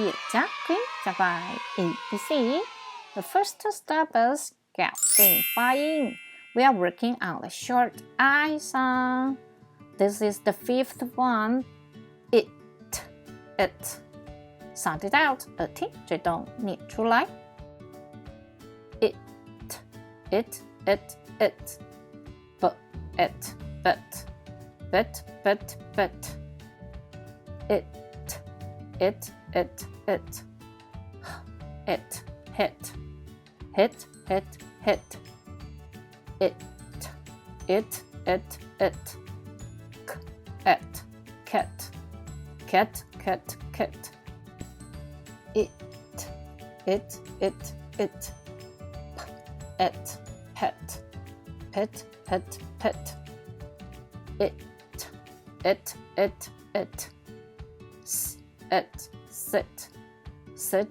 也加快加快 ABC. The first step is 搞定发音. We are working on the short I sound. This is the fifth one. It. Sound it out. 耳听嘴动念出来。It. But it. It. Hit. It. Cat.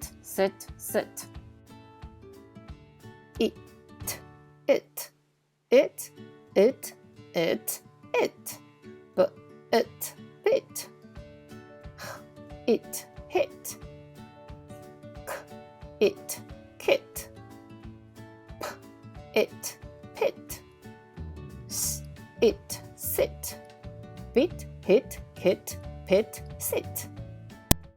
Sit. It. But it bit. It hit. It kit. It pit. It sit. Bit, hit, kit, pit, sit.